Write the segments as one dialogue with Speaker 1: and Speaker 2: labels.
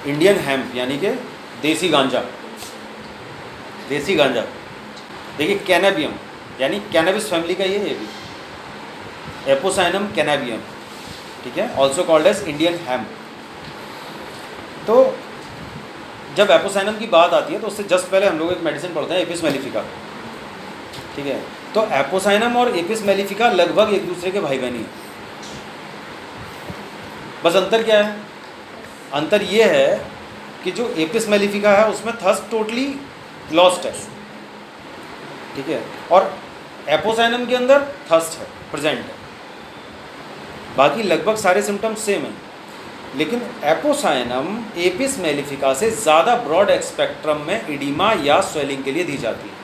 Speaker 1: Indian hemp यानी कि देसी गांजा, देसी गांजा। देखिए कैनाबियम यानी कैनाबिस फैमिली का ये भी, एपोसाइनम कैनाबियम, ठीक है, also called as Indian hemp. तो जब एपोसाइनम की बात आती है तो उससे जस्ट पहले हम लोग एक मेडिसिन पढ़ते हैं एपिस मेलिफिका, ठीक है। तो एपोसाइनम और एपिस मेलिफिका लगभग एक दूसरे के भाई बहनी हैं। बस अंतर क्या है? अंतर ये है कि जो एपिस मेलिफिका है उसमें थर्स्ट टोटली लॉस्ट है, ठीक है, और एपोसाइनम के अंदर थर्स्ट है, प्रेजेंट है। बाकी लगभग सारे सिम्टम्स सेम हैं, लेकिन एपोसाइनम एपिस मेलिफिका से ज़्यादा ब्रॉड स्पेक्ट्रम में इडीमा या स्वेलिंग के लिए दी जाती है।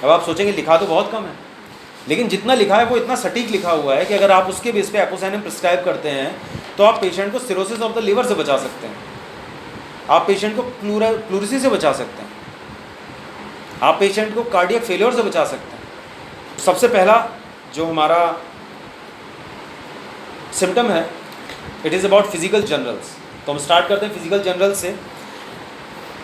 Speaker 1: अब आप सोचेंगे लिखा तो बहुत कम है, लेकिन जितना लिखा है वो इतना सटीक लिखा हुआ है कि अगर आप उसके बेस पे एपोसाइनम प्रिस्क्राइब करते हैं तो आप पेशेंट को सिरोसिस ऑफ द लिवर से बचा सकते हैं, आप पेशेंट को प्लूरिसी से बचा सकते हैं, आप पेशेंट को कार्डियक फेलियर से बचा सकते हैं। सबसे पहला जो हमारा सिम्टम है, it is about physical generals. तो हम स्टार्ट करते हैं फिजिकल जनरल्स से।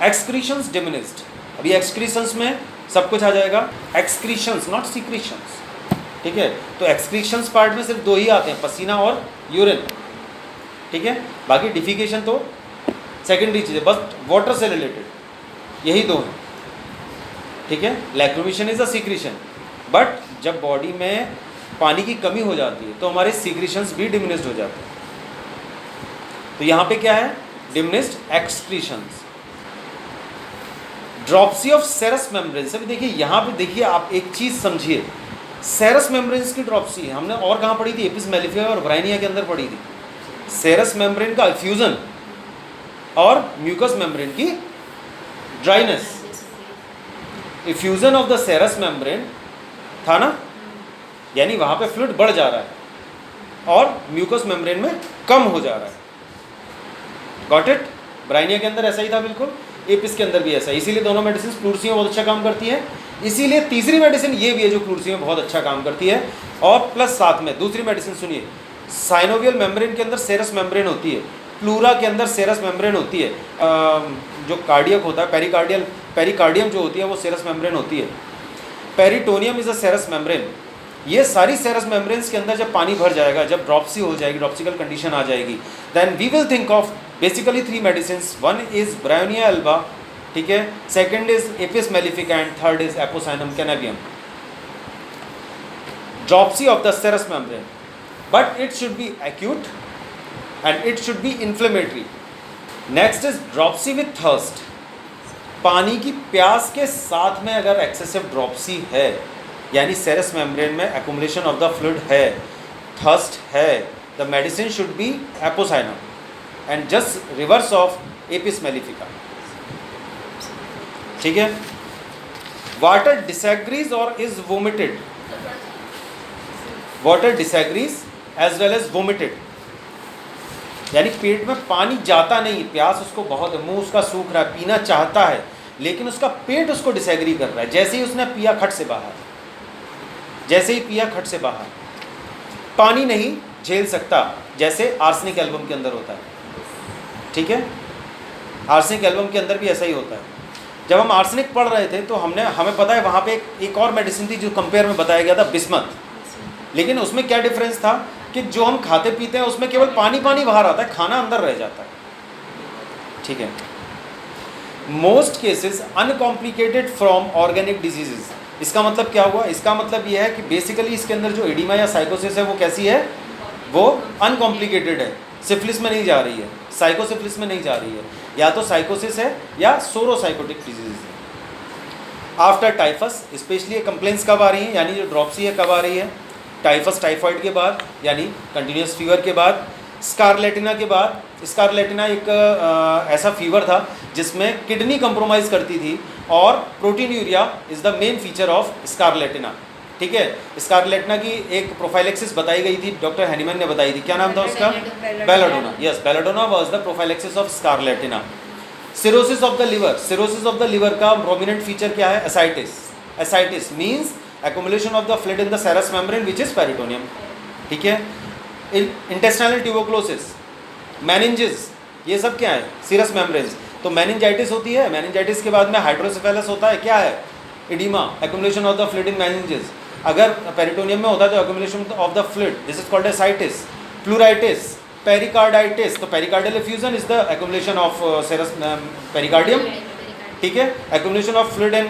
Speaker 1: एक्सक्रीशंस डिमिनिश्ड। अभी एक्सक्रीशंस में सब कुछ आ जाएगा, एक्सक्रीशंस नॉट सीक्रीशंस, ठीक है। तो एक्सक्रीशंस पार्ट में सिर्फ दो ही आते हैं, पसीना और यूरिन, ठीक है। बाकी डिफिकेशन तो सेकेंडरी चीज़ है, बस वाटर से रिलेटेड यही दो हैं, ठीक है। Lacrimation is a secretion, but जब बॉडी में पानी की कमी हो जाती है तो हमारे सीक्रीशंस भी डिमिनिश्ड हो जाते हैं। तो यहाँ पे क्या है? Diminished excretions. Dropsy of serous membranes. अभी देखिए यहाँ पे देखिए, आप एक चीज़ समझिए, सेरस मेम्ब्रेन्स की ड्रॉप्सी हमने और कहाँ पढ़ी थी? एपिस मेलिफिका और ब्राइनिया के अंदर पढ़ी थी। सेरस मेम्ब्रेन का इफ्यूजन और म्यूकस मेम्ब्रेन की dryness. Effusion of the serous membrane था ना, यानी वहाँ पे फ्लूइड बढ़ जा रहा है और म्यूकस मेम्ब्रेन में कम हो जा रहा है। Got it? ब्राइनिया के अंदर ऐसा ही था बिल्कुल, एपिस के अंदर भी ऐसा। इसीलिए दोनों मेडिसिन प्लूरसी में बहुत अच्छा काम करती है। इसीलिए तीसरी मेडिसिन ये भी है जो प्लूरसी में बहुत अच्छा काम करती है। और प्लस साथ में दूसरी मेडिसिन सुनिए, साइनोवियल मेम्ब्रेन के अंदर सेरस मेम्ब्रेन होती है, प्लूरा के अंदर सेरस मेम्ब्रेन होती है, जो कार्डियक होता है पेरिकार्डियम जो होती है वो सेरस मेम्ब्रेन होती है, पेरिटोनियम इज अ सेरस मेम्ब्रेन। ये सारी सेरस मेम्ब्रेन्स के अंदर जब पानी भर जाएगा, जब ड्रॉप्सी हो जाएगी, ड्रॉप्सिकल कंडीशन आ जाएगी, then we will think of basically three medicine. One is Bryonia alba, ठीक है, second is Apis mellifica and third is Apocynum cannabinum. Dropsy of the serous membrane, but it should be acute and it should be inflammatory. Next is dropsy with thirst. पानी की प्यास के साथ में अगर excessive dropsy है, यानी serous membrane में एक्युमुलेशन ऑफ द फ्लूइड है, थर्स्ट है, the medicine should be Apocynum and just reverse of Apis mellifica, ठीक है। वाटर डिसएग्रीज और is vomited, water disagrees as well as vomited, यानी पेट में पानी जाता नहीं, प्यास उसको बहुत, मुंह उसका सूख रहा है, पीना चाहता है, लेकिन उसका पेट उसको डिसएग्री कर रहा है। जैसे ही उसने पिया खट से बाहर, जैसे ही पिया खट से बाहर, पानी नहीं झेल सकता, जैसे आर्सेनिक एल्बम के अंदर होता है, ठीक है। आर्सेनिक एल्बम के अंदर भी ऐसा ही होता है। जब हम आर्सेनिक पढ़ रहे थे तो हमें पता है वहाँ पे एक और मेडिसिन थी जो कंपेयर में बताया गया था, बिस्मथ। लेकिन उसमें क्या डिफरेंस था कि जो हम खाते पीते हैं उसमें केवल पानी पानी बाहर आता है, खाना अंदर रह जाता है, ठीक है। Most cases uncomplicated from organic diseases. इसका मतलब क्या हुआ? इसका मतलब यह है कि बेसिकली इसके अंदर जो एडिमा या साइकोसिस है वो कैसी है? वो अनकॉम्प्लिकेटेड है, सिफिलिस में नहीं जा रही है, साइकोसिफिलिस में नहीं जा रही है, या तो साइकोसिस है या सोरोसाइकोटिक डिजीज है। आफ्टर टाइफस स्पेशली कंप्लेंट्स कब आ रही हैं, यानी जो ड्रॉप्सी है कब आ रही है? टाइफस टाइफाइड के बाद, यानी कंटिन्यूस फीवर के बाद, स्कारलेटिना के बाद। स्कारलेटिना एक ऐसा फीवर था जिसमें किडनी कंप्रोमाइज़ करती थी और proteinuria is the main feature of scarlatina, ठीक है। स्कारलेटिना की एक प्रोफाइलेक्सिस बताई गई थी, डॉक्टर हैनीमैन ने बताई थी। क्या नाम था उसका? Belladonna. Yes, belladonna was the prophylaxis of scarlatina. Cirrhosis of the liver. Cirrhosis of the liver का प्रोमिनेंट फीचर क्या है? Ascites. Ascites means accumulation of the fluid in the serous membrane which is peritoneum, ठीक है। Intestinal tuberculosis, meninges, ये सब क्या है? Serous membranes. तो मेनिंजाइटिस होती है, मेनिंजाइटिस के बाद में हाइड्रोसेफेलस होता है, क्या है? Oedema, accumulation of the fluid in meninges. अगर पेरिटोनियम में होता है तो accumulation of the fluid, this is called ascites. Pleuritis, pericarditis, तो pericardial effusion is the accumulation of serous pericardium, ठीक है। Accumulation of fluid in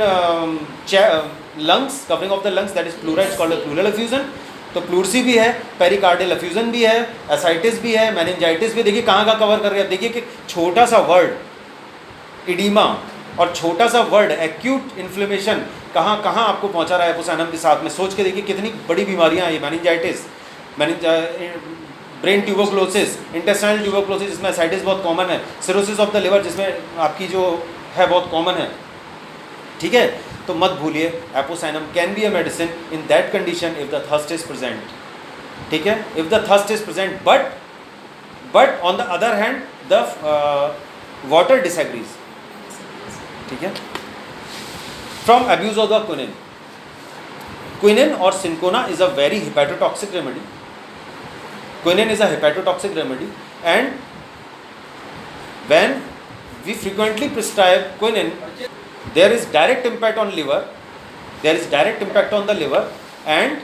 Speaker 1: lungs, covering of the lungs, that is pleura, it's called pleural effusion. तो pleurisy भी है, pericardial effusion भी है, ascites भी है, मेनिंजाइटिस भी। देखिए कहाँ कवर कर रहे हैं, देखिए कि छोटा सा वर्ड इडीमा और छोटा सा वर्ड एक्यूट इन्फ्लेमेशन कहाँ कहाँ आपको पहुँचा रहा है एपोसाइनम के साथ में। सोच के देखिए कितनी बड़ी बीमारियाँ हैं ये। Meningitis, brain tuberculosis, intestinal tuberculosis जिसमें एसाइटिस बहुत कॉमन है, सिरोसिस ऑफ द लिवर जिसमें आपकी जो है बहुत कॉमन है, ठीक है। तो मत भूलिए Apocynum can be a medicine in that condition if the thirst is present, ठीक है, if the thirst is present. But on the other hand the water disagrees, ठीक है। From abuse of the quinine, quinine और cinchona is a very hepatotoxic remedy. Quinine is a hepatotoxic remedy, and when we frequently prescribe quinine, there is direct impact on liver, there is direct impact on the liver, and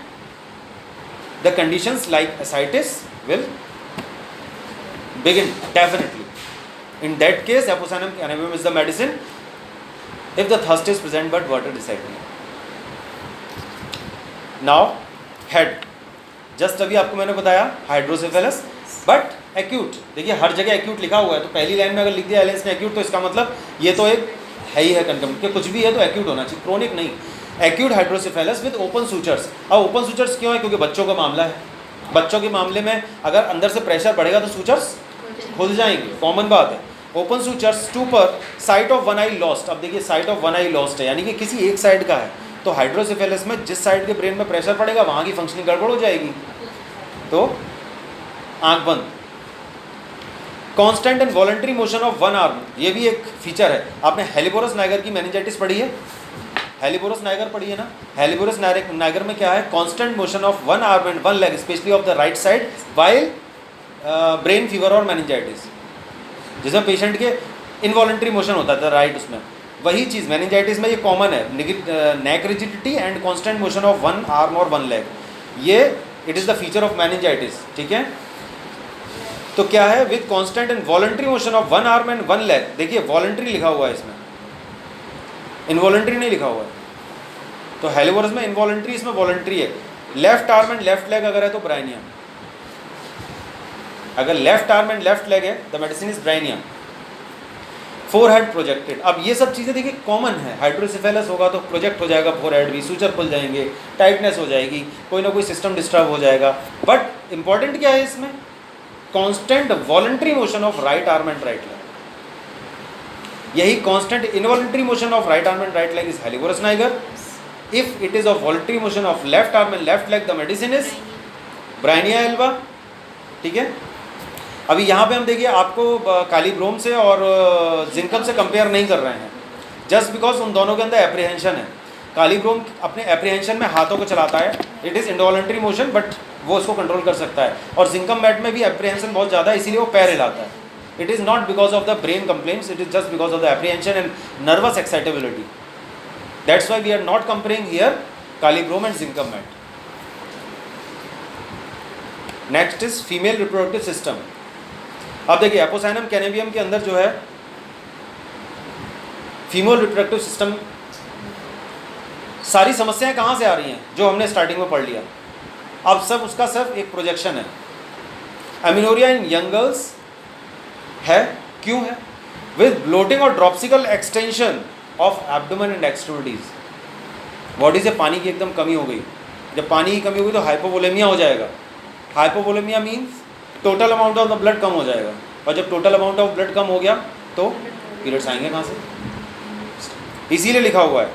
Speaker 1: the conditions like ascites will begin definitely. In that case, Apocynaum cannabinum is the medicine if the thirst is present but water disagreed. Now, head. Just अभी आपको मैंने बताया hydrocephalus but acute. देखिए हर जगह acute लिखा हुआ है, तो पहली लाइन में अगर लिख दिया एलेंस ने एक्यूट तो इसका मतलब ये तो एक है ही है कंफर्म कि कुछ भी है तो एक्यूट होना चाहिए, क्रोनिक नहीं। Acute hydrocephalus with open sutures. अब ओपन सूचर्स क्यों है? क्योंकि बच्चों का मामला है। बच्चों के मामले में अगर अंदर से प्रेशर बढ़ेगा तो सूचर्स खुल जाएंगे, कॉमन बात है। ओपन सूचर्स टू पर site of one I lost. अब देखिए site of one I lost है, यानी कि किसी एक साइड का है, तो हाइड्रोसेफेलस में जिस साइड के ब्रेन में प्रेशर पड़ेगा वहाँ की फंक्शनिंग गड़बड़ हो जाएगी, तो आंख बंद। Constant and voluntary motion of one arm, ये भी एक फीचर है। आपने हेलिबोरस नाइगर की मेनिंजाइटिस पढ़ी है? हेलिबोरस नाइगर पढ़ी है ना? हेलिबोरस नाइगर में क्या है? Constant motion of one arm and one leg specially of the right side while brain fever और मेनिंजाइटिस, जिसमें पेशेंट के इनवॉलंटरी मोशन होता था राइट, उसमें वही चीज़ मेनिंजाइटिस में ये कॉमन है, neck rigidity and constant motion of one arm और वन लेग, ये it is the feature of meningitis, ठीक है। तो क्या है? With constant and voluntary motion of one arm and one leg. देखिए वॉलंटरी लिखा हुआ है इसमें, इनवॉलंटरी नहीं लिखा हुआ है। तो हेलिबोरस में इनवॉलंटरी, इसमें वॉलंटरी है। Left arm and left leg अगर है तो ब्राइनिया, अगर left arm and left leg है the medicine is Bryonia. Forehead projected, अब ये सब चीज़ें देखिए कॉमन है। हाइड्रोसेफेलस होगा तो प्रोजेक्ट हो जाएगा फोरहेड भी, सूचर खुल जाएंगे, टाइटनेस हो जाएगी, कोई ना कोई सिस्टम डिस्टर्ब हो जाएगा। बट इंपॉर्टेंट क्या है इसमें? Constant voluntary motion of right arm and right leg. यही constant involuntary motion of right arm and right leg is Helleborus niger. If it is of voluntary motion of left arm and left leg the medicine is Bryonia alba, ठीक है। अभी यहाँ पे हम देखिए आपको कालीब्रोम से और जिंकम से कंपेयर नहीं कर रहे हैं, जस्ट बिकॉज उन दोनों के अंदर एप्रीहेंशन है। कालीब्रोम अपने एप्रीहेंशन में हाथों को चलाता है, it is involuntary motion but वो उसको कंट्रोल कर सकता है। और जिंकम मैट में भी एप्रीहेंशन बहुत ज़्यादा है, इसीलिए वो पैर हिलाता है। It is not because of the brain complaints, it is just because of the apprehension and nervous excitability. That's why we are not comparing here Kali brom and Zincum met. Next is female reproductive system. अब देखिए Apocynum कैनेबियम के अंदर जो है female reproductive system, सारी समस्याएं कहाँ से आ रही हैं जो हमने स्टार्टिंग में पढ़ लिया। अब सब उसका सिर्फ एक प्रोजेक्शन है। एमिनोरिया इन यंग गर्ल्स है, क्यों है? विद ब्लोटिंग और dropsical extension of abdomen and extremities. Body से पानी की एकदम कमी हो गई, जब पानी की कमी होगी तो हाइपोवोलेमिया हो जाएगा। Hypovolaemia means total amount of the blood कम हो जाएगा, और जब टोटल अमाउंट ऑफ ब्लड कम हो गया तो पीरियड्स आएंगे कहाँ से? इसीलिए लिखा हुआ है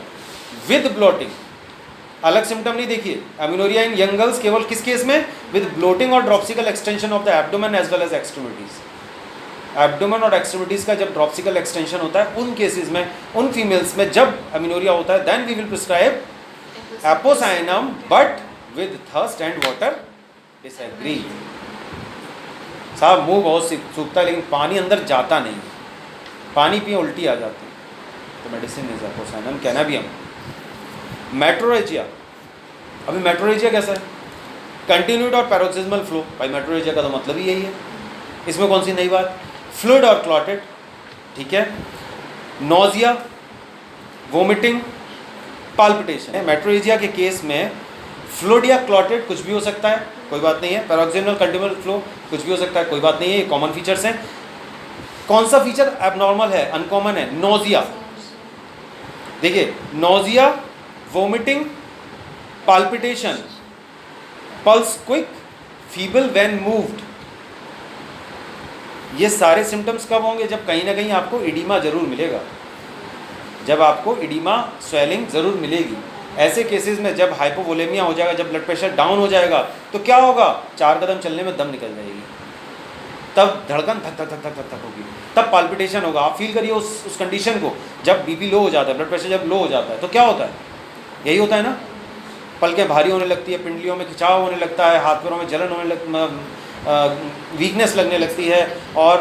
Speaker 1: विद ब्लोटिंग। अलग सिम्टम नहीं देखिए। एमिनोरिया इन यंग गर्ल्स केवल किस केस में? विद ब्लोटिंग और dropsical extension of the abdomen as well as extremities. Abdomen और एक्सट्रीमिटीज का जब ड्रॉप्सिकल एक्सटेंशन होता है उन केसेस में, उन फीमेल्स में जब एमिनोरिया होता है, then we will prescribe apocynum but with thirst and water disagree. साहब मुंह बहुत सूखता है लेकिन पानी अंदर जाता नहीं, पानी पिए उल्टी आ जाती है, तो मेडिसिन इज एपोसाइनम कैनाबियम। मेट्रोरेजिया, अभी मेट्रोरेजिया कैसा है? कंटिन्यूड और पैरोक्सिस्मल फ्लो। भाई मेट्रोरेजिया का तो मतलब ही यही है, इसमें कौन सी नई बात? फ्लूइड और क्लॉटेड, ठीक है। Nausea, vomiting, palpitation. मेट्रोरेजिया के केस में फ्लूइड या क्लॉटेड कुछ भी हो सकता है, कोई बात नहीं है। पैरोक्सिस्मल कंटिन्यूअल फ्लो कुछ भी हो सकता है, कोई बात नहीं है, ये कॉमन फीचर्स हैं। कौन सा फीचर एबनॉर्मल है, अनकॉमन है? नोजिया। देखिए nausea, vomiting, palpitation, pulse quick, feeble when moved. ये सारे सिम्टम्स कब होंगे? जब कहीं ना कहीं आपको इडीमा जरूर मिलेगा, जब आपको इडीमा स्वेलिंग जरूर मिलेगी। ऐसे केसेस में जब हाइपोवोलेमिया हो जाएगा, जब ब्लड प्रेशर डाउन हो जाएगा, तो क्या होगा? 4 कदम चलने में दम निकल जाएगी, तब धड़कन धक धक धक धक धक धक होगी, तब पाल्पिटेशन होगा। आप फील करिए उस कंडीशन को, जब बीपी लो हो जाता है, ब्लड प्रेशर जब लो हो जाता है, तो क्या होता है? यही होता है ना, पलकें भारी होने लगती है, पिंडलियों में खिंचाव होने लगता है, हाथ पैरों में जलन होने वीकनेस लगने लगती है और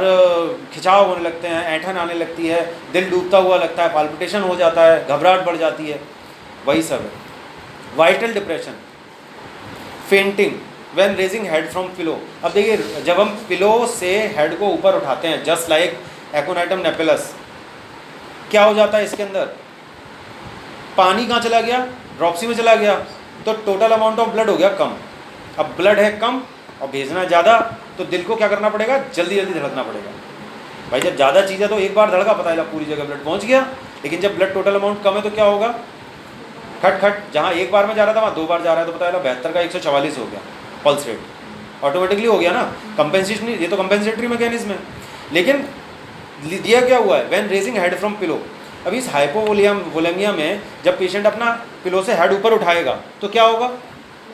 Speaker 1: खिंचाव होने लगते हैं, ऐंठन आने लगती है, दिल डूबता हुआ लगता है, पाल्पिटेशन हो जाता है, घबराहट बढ़ जाती है, वही सब है। Vital depression, fainting when raising head from pillow. अब देखिए जब हम पिलो से हेड को ऊपर उठाते हैं, जस्ट लाइक एक्रोनाइटम नेपेलस, क्या हो जाता है इसके अंदर? पानी कहाँ चला गया? ड्रॉप्सी में चला गया, तो टोटल अमाउंट ऑफ ब्लड हो गया कम। अब ब्लड है कम और भेजना ज़्यादा, तो दिल को क्या करना पड़ेगा? जल्दी जल्दी धड़कना पड़ेगा। भाई जब ज़्यादा चीज़ है तो एक बार धड़का, पता है पूरी जगह ब्लड पहुंच गया। लेकिन जब ब्लड टोटल अमाउंट कम है तो क्या होगा? खट खट, जहाँ एक बार में जा रहा था वहाँ 2 बार जा रहा है, तो पता है 72 का 144 हो गया पल्स रेट, ऑटोमेटिकली हो गया ना। कंपेंसेशन, ये तो कंपेंसेटरी मैकेनिज्म है। लेकिन दिया क्या हुआ है? When raising head from pillow. अभी इस हाइपोवोलेमिया में जब पेशेंट अपना पिलो से हेड ऊपर उठाएगा तो क्या होगा?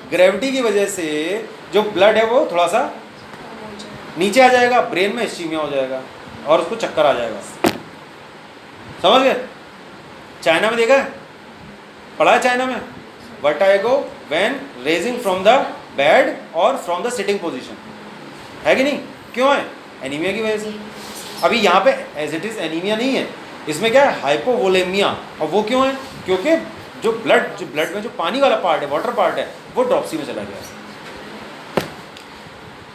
Speaker 1: ग्रेविटी की वजह से जो ब्लड है वो थोड़ा सा नीचे आ जाएगा, ब्रेन में इस्कीमिया हो जाएगा और उसको चक्कर आ जाएगा। समझ गए? चाइना में देखा है, पढ़ा है चाइना में, vertigo when raising from the bed और फ्रॉम द सिटिंग पोजीशन, है कि नहीं? क्यों है? एनीमिया की वजह से। अभी यहाँ पे एज इट इज एनीमिया नहीं है, इसमें क्या है? हाइपोवोलेमिया। और वो क्यों है? क्योंकि जो ब्लड में जो पानी वाला पार्ट है, वाटर पार्ट है, वो ड्रॉप्सी में चला गया।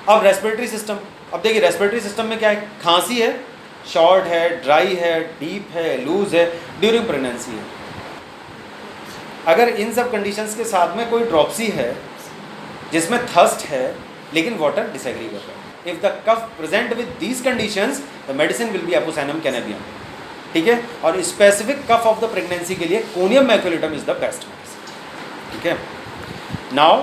Speaker 1: अब रेस्पिरेटरी सिस्टम, अब देखिए रेस्पिरेटरी सिस्टम में क्या है? खांसी है, शॉर्ट है, ड्राई है, डीप है, लूज है, ड्यूरिंग प्रेगनेंसी है। अगर इन सब कंडीशंस के साथ में कोई ड्रॉप्सी है जिसमें थर्स्ट है लेकिन वाटर डिसएग्री कर रहा है, if the cough present with these conditions the medicine will be Apocynum cannabinum, ठीक है। और specific cough of the pregnancy के लिए Conium maculatum is the best medicine, ठीक है। Now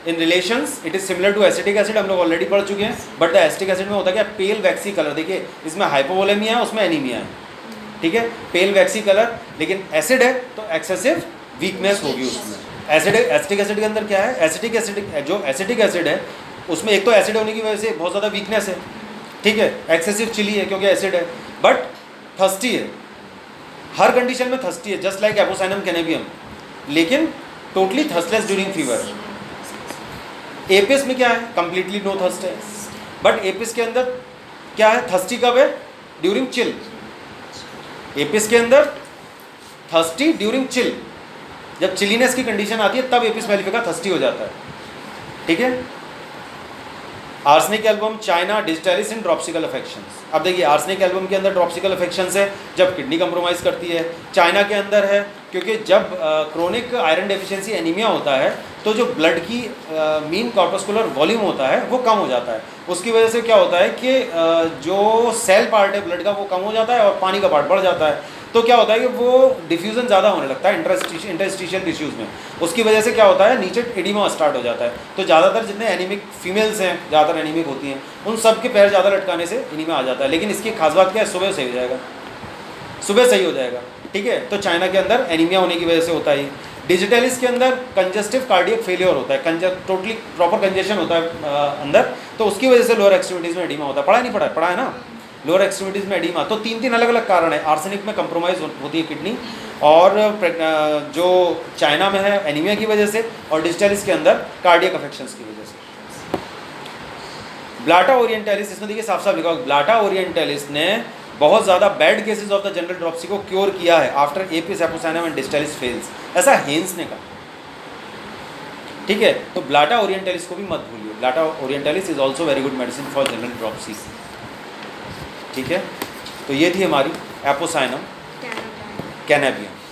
Speaker 1: in relations it is similar to acetic acid, हम लोग already पढ़ चुके हैं। बट द एसिटिक एसिड में होता क्या? पेल वैक्सी कलर। देखिए इसमें हाइपोवोलेमिया है, उसमें एनीमिया है, ठीक है, पेल वैक्सी कलर। लेकिन एसिड है तो एक्सेसिव वीकनेस होगी उसमें। एसिटिक एसिड के अंदर क्या है? जो एसिटिक एसिड है उसमें एक तो एसिड होने की वजह से बहुत ज़्यादा वीकनेस है, ठीक है, एक्सेसिव चिली है क्योंकि एसिड है, बट थर्स्टी है, हर कंडीशन में थर्स्टी है, जस्ट लाइक एपोसाइनम कैनाबियम, लेकिन टोटली थर्स्टलेस ड्यूरिंग फीवर। एपिस में क्या है? कंप्लीटली नो थर्स्ट है, बट एपिस के अंदर क्या है? थर्स्टी कब है? During chill. एपिस के अंदर थर्स्टी ड्यूरिंग चिल, जब चिलीनेस की कंडीशन आती है तब एपिस मेलिफिका थर्स्टी हो जाता है, ठीक है। आर्सेनिक एल्बम, चाइना, डिजिटलिस इन ड्रॉप्सिकल अफेक्शंस। अब देखिए आर्सेनिक एल्बम के अंदर ड्रॉप्सिकल अफेक्शंस है जब किडनी कंप्रोमाइज़ करती है। चाइना के अंदर है क्योंकि जब क्रोनिक आयरन डेफिशिएंसी एनीमिया होता है तो जो ब्लड की मीन कॉर्पस्कुलर वॉल्यूम होता है वो कम हो जाता है। उसकी वजह से क्या होता है कि जो सेल पार्ट है ब्लड का वो कम हो जाता है और पानी का पार्ट बढ़ जाता है। तो क्या होता है कि वो डिफ्यूज़न ज़्यादा होने लगता है इंटरस्टिशियल टिश्यूज़ में। उसकी वजह से क्या होता है? नीचे एडिमा स्टार्ट हो जाता है। तो ज़्यादातर जितने एनीमिक फीमेल्स हैं, ज़्यादातर एनीमिक होती हैं, उन सब के पैर ज़्यादा लटकाने से एनीमिया आ जाता है। लेकिन इसकी खास बात क्या है? सुबह सही हो जाएगा, सुबह सही हो जाएगा, ठीक है। तो चाइना के अंदर एनीमिया होने की वजह से होता है। डिजिटलिस के अंदर कंजस्टिव कार्डियक फेलियर होता है, टोटली प्रॉपर कंजेशन होता है अंदर, तो उसकी वजह से लोअर एक्सट्रीमिटीज़ में एडिमा होता है। पढ़ा नहीं पढ़ा? पढ़ा है ना, लोअर एक्सट्रीमिटीज़ में एडिमा। तो 3 अलग अलग कारण है। आर्सेनिक में कंप्रोमाइज़ होती है किडनी, और जो चाइना में है एनीमिया की वजह से, और डिजिटलिस के अंदर कार्डियक अफेक्शंस की वजह से। ब्लाटा ओरिएंटलिस, इसमें देखिए साफ साफ लिखा हुआ, ब्लाटा ओरिएंटलिस ने बहुत ज़्यादा bad cases of the general dropsy को क्योर किया है after Apis Apocynum and distalis fails, ऐसा हेंस ने कहा। ठीक है, तो ब्लाटा ओरिएंटलिस को भी मत भूलिए, Blatta Orientalis is also very good medicine for general dropsy. ठीक है, तो ये थी हमारी एपोसाइनम कैनाबियम।